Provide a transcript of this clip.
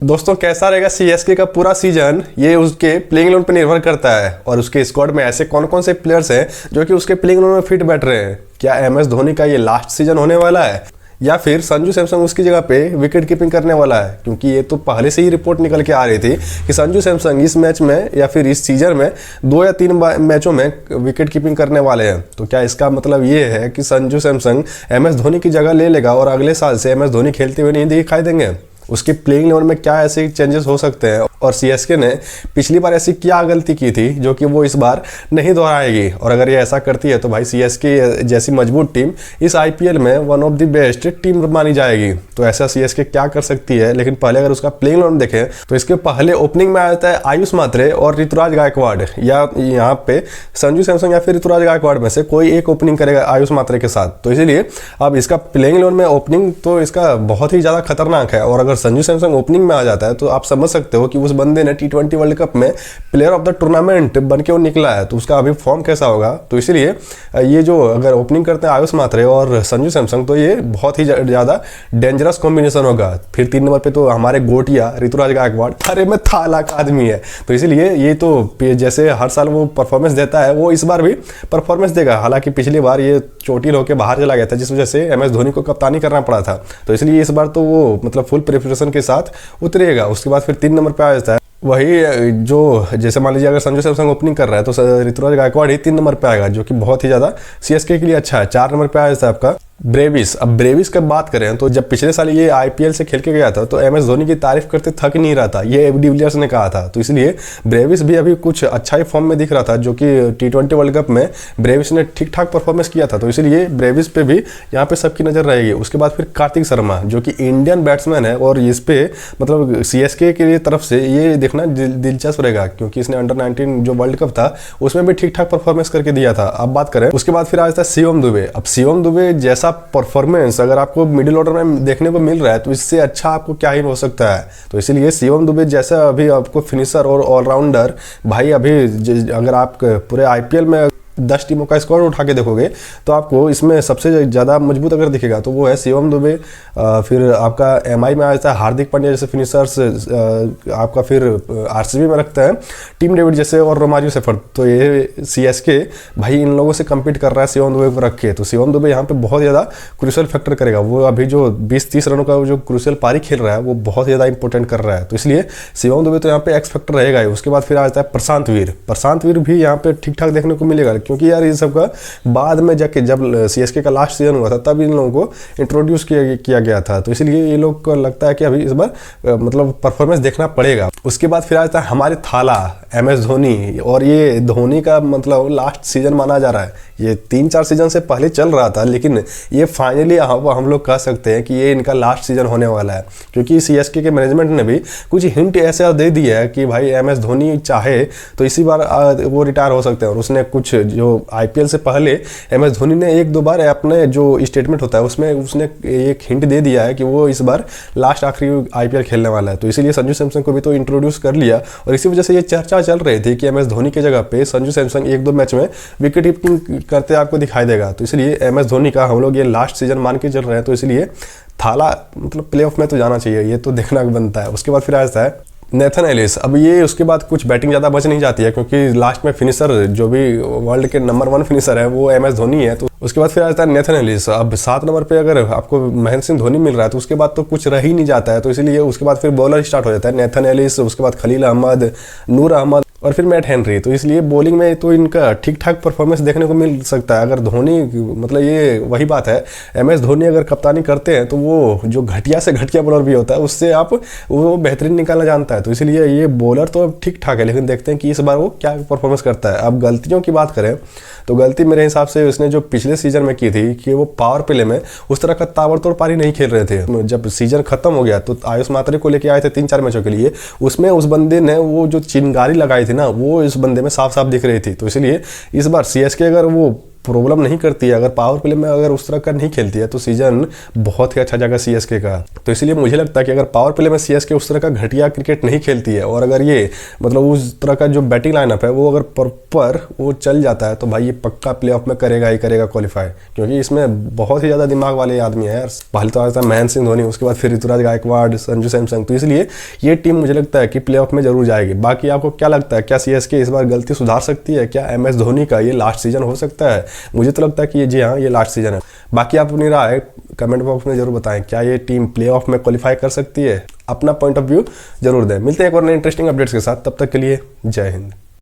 दोस्तों कैसा रहेगा सीएसके का पूरा सीजन, ये उसके प्लेइंग 11 पर निर्भर करता है और उसके स्क्वाड में ऐसे कौन कौन से प्लेयर्स हैं जो कि उसके प्लेइंग 11 में फिट बैठ रहे हैं। क्या एमएस धोनी का ये लास्ट सीजन होने वाला है या फिर संजू सैमसन उसकी जगह पे विकेट कीपिंग करने वाला है? क्योंकि ये तो पहले से ही रिपोर्ट निकल के आ रही थी कि संजू सैमसन इस मैच में या फिर इस सीजन में 2 या 3 मैचों में विकेट कीपिंग करने वाले हैं। तो क्या इसका मतलब ये है कि संजू सैमसन एमएस धोनी की जगह ले लेगा और अगले साल से एमएस धोनी खेलते हुए नहीं दिखाई देंगे? उसकी प्लेइंग 11 में क्या ऐसे चेंजेस हो सकते हैं और सीएसके ने पिछली बार ऐसी क्या गलती की थी जो कि वो इस बार नहीं दोहराएगी? और अगर ये ऐसा करती है तो भाई सीएसके जैसी मजबूत टीम इस आईपीएल में one of the best team मानी जाएगी। तो ऐसा सीएसके क्या कर सकती है? लेकिन पहले अगर उसका प्लेइंग 11 देखें तो इसके पहले ओपनिंग में आता है आयुष मात्रे और ऋतुराज गायकवाड़, या यहाँ पे संजू सैमसन या फिर ऋतुराज गायकवाड़ में से कोई एक ओपनिंग करेगा आयुष मात्रे के साथ। तो इसीलिए अब इसका प्लेइंग 11 में ओपनिंग तो इसका बहुत ही ज़्यादा खतरनाक है। और अगर संजू सैमसन ओपनिंग में आ जाता है तो आप समझ सकते हो कि उस बंदे ने T20 वर्ल्ड कप में प्लेयर ऑफ द टूर्नामेंट बन के वो निकला है, तो उसका अभी फॉर्म कैसा होगा। तो इसीलिए ये जो अगर ओपनिंग करते हैं आयुष मात्रे और संजू सैमसन तो ये बहुत ही ज़्यादा डेंजरस कॉम्बिनेशन होगा। फिर 3 नंबर पे तो हमारे गोटिया ऋतुराज गायकवाड़, अरे मैं थाला का आदमी है। तो इसीलिए ये तो जैसे हर साल वो परफॉर्मेंस देता है वो इस बार भी परफॉर्मेंस देगा। हालांकि पिछली बार ये चोटिल होकर बाहर चला गया था जिस वजह से एमएस धोनी को कप्तानी करना पड़ा था। तो इसलिए इस बार तो वो मतलब फुल प्रिपरेशन के साथ उतरेगा। उसके बाद फिर 3 नंबर पे आ जाता है वही जो, जैसे मान लीजिए अगर संजू सैमसन ओपनिंग कर रहा है तो ऋतुराज गायकवाड़ ही 3 नंबर पे आएगा, जो कि बहुत ही ज़्यादा सीएसके के लिए अच्छा है। 4 नंबर पे आ जाता है आपका ब्रेविस। अब ब्रेविस की बात करें तो जब पिछले साल ये आईपीएल से खेल के गया था तो एमएस धोनी की तारीफ करते थक नहीं रहा था, ये एबी डिविलियर्स ने कहा था। तो इसलिए ब्रेविस भी अभी कुछ अच्छा ही फॉर्म में दिख रहा था, जो कि T20 वर्ल्ड कप में ब्रेविस ने ठीक ठाक परफॉर्मेंस किया था। तो इसलिए ब्रेविस पे भी यहाँ पे सबकी नज़र रहेगी। उसके बाद फिर कार्तिक शर्मा जो कि इंडियन बैट्समैन है और इस पे मतलब सीएसके के लिए तरफ से ये देखना दिलचस्प रहेगा, क्योंकि इसने अंडर 19 जो वर्ल्ड कप था उसमें भी ठीक ठाक परफॉर्मेंस करके दिया था। अब बात करें उसके बाद फिर आ जाता है शिवम दुबे। अब शिवम दुबे जैसा परफॉर्मेंस अगर आपको मिडिल ऑर्डर में देखने को मिल रहा है तो इससे अच्छा आपको क्या ही हो सकता है। तो इसीलिए शिवम दुबे जैसा अभी आपको फिनिशर और ऑलराउंडर भाई, अभी अगर आप पूरे आईपीएल में 10 टीमों का स्कोर उठा के देखोगे तो आपको इसमें सबसे ज़्यादा मजबूत अगर दिखेगा तो वो है शिवम दुबे। फिर आपका एमआई में आ जाता है हार्दिक पांड्या जैसे फिनिशर्स, आपका फिर आरसीबी में रखता है टीम डेविड जैसे और रोमारियो सेफर्ड। तो ये सीएसके भाई इन लोगों से कम्पीट कर रहा है शिवम दुबे को रख के। तो शिवम दुबे यहाँ पे बहुत ज़्यादा क्रूशियल फैक्टर करेगा। वो अभी जो 20-30 रनों का जो क्रूशियल पारी खेल रहा है वो बहुत ज़्यादा इंपॉर्टेंट कर रहा है। तो इसलिए शिवम दुबे तो यहाँ पे एक्स फैक्टर रहेगा ही। उसके बाद फिर आ जाता है प्रशांत वीर। प्रशांत वीर भी यहाँ पे ठीक ठाक देखने को मिलेगा, क्योंकि यार ये सब का बाद में जाके जब सीएसके का लास्ट सीजन हुआ था तब इन लोगों को इंट्रोड्यूस किया गया था। तो इसलिए ये लोग को लगता है कि अभी इस बार मतलब परफॉर्मेंस देखना पड़ेगा। उसके बाद फिर आता है हमारे थाला एमएस धोनी, और ये धोनी का मतलब लास्ट सीजन माना जा रहा है। ये 3-4 सीजन से पहले चल रहा था, लेकिन ये फाइनली हम लोग कह सकते हैं कि ये इनका लास्ट सीजन होने वाला है, क्योंकि सीएसके के मैनेजमेंट ने भी कुछ हिंट ऐसा दे दिया है कि भाई एमएस धोनी चाहे तो इसी बार वो रिटायर हो सकते हैं। और उसने कुछ जो आईपीएल से पहले एमएस धोनी ने 1-2 बार अपने जो स्टेटमेंट होता है उसमें उसने एक हिंट दे दिया है कि वो इस बार लास्ट आखिरी आईपीएल खेलने वाला है। तो इसीलिए संजू सैमसन को भी तो इंट्रोड्यूस कर लिया, और इसी वजह से ये चर्चा चल रही थी कि एमएस धोनी की जगह पे संजू सैमसन 1-2 मैच में विकेट कीपिंग करते आपको दिखाई देगा। तो इसलिए एमएस धोनी का हम लोग ये लास्ट सीजन मान के चल रहे हैं। तो इसलिए थाला मतलब प्लेऑफ में तो जाना चाहिए, ये तो देखना बनता है। उसके बाद फिर आता है नेथन एलिस। अब ये उसके बाद कुछ बैटिंग ज़्यादा बच नहीं जाती है, क्योंकि लास्ट में फिनिशर जो भी वर्ल्ड के नंबर 1 फिनिशर है वो एमएस धोनी है। तो उसके बाद फिर आता है नेथन एलिस। अब 7 नंबर पे अगर आपको महेंद्र सिंह धोनी मिल रहा है तो उसके बाद तो कुछ रह ही नहीं जाता है। तो इसीलिए उसके बाद फिर बॉलर स्टार्ट हो जाता है नेथन एलिस, उसके बाद खलील अहमद, नूर अहमद और फिर मैट हेनरी। तो इसलिए बॉलिंग में तो इनका ठीक ठाक परफॉर्मेंस देखने को मिल सकता है। अगर धोनी मतलब ये वही बात है, एमएस धोनी अगर कप्तानी करते हैं तो वो जो घटिया से घटिया बॉलर भी होता है उससे आप वो बेहतरीन निकालना जानता है। तो इसलिए ये बॉलर तो ठीक ठाक है, लेकिन देखते हैं कि इस बार वो क्या परफॉर्मेंस करता है। अब गलतियों की बात करें तो गलती मेरे हिसाब से उसने जो पिछले सीजन में की थी कि वो पावर प्ले में उस तरह का ताबड़तोड़ पारी नहीं खेल रहे थे। जब सीजन खत्म हो गया तो आयुष मात्रे को लेके आए थे 3-4 मैचों के लिए, उसमें उस बंदे ने वो जो चिंगारी लगाई थी ना वो इस बंदे में साफ साफ दिख रही थी। तो इसलिए इस बार सीएसके अगर वो प्रॉब्लम नहीं करती है, अगर पावर प्ले में अगर उस तरह का नहीं खेलती है तो सीजन बहुत ही अच्छा जाएगा सीएसके का। तो इसलिए मुझे लगता है कि अगर पावर प्ले में सीएसके उस तरह का घटिया क्रिकेट नहीं खेलती है और अगर ये मतलब उस तरह का जो बैटिंग लाइनअप है वो अगर प्रॉपर वो चल जाता है तो भाई ये पक्का प्लेऑफ में करेगा ही करेगा क्वालिफाई, क्योंकि इसमें बहुत ही ज़्यादा दिमाग वाले आदमी है यार। पहले तो आता है महेंद्र सिंह धोनी, उसके बाद फिर ऋतुराज गायकवाड़, संजू सैमसंग, तो इसलिए ये टीम मुझे लगता है कि प्लेऑफ में जरूर जाएगी। बाकी आपको क्या लगता है, क्या सीएसके इस बार गलती सुधार सकती है? क्या एमएस धोनी का ये लास्ट सीजन हो सकता है? मुझे तो लगता है कि ये जी हाँ ये लास्ट सीजन है। बाकी आप अपनी राय कमेंट बॉक्स में जरूर बताएं, क्या ये टीम प्लेऑफ में क्वालिफाई कर सकती है? अपना पॉइंट ऑफ व्यू जरूर दें। मिलते हैं एक और नए इंटरेस्टिंग अपडेट्स के साथ, तब तक के लिए जय हिंद।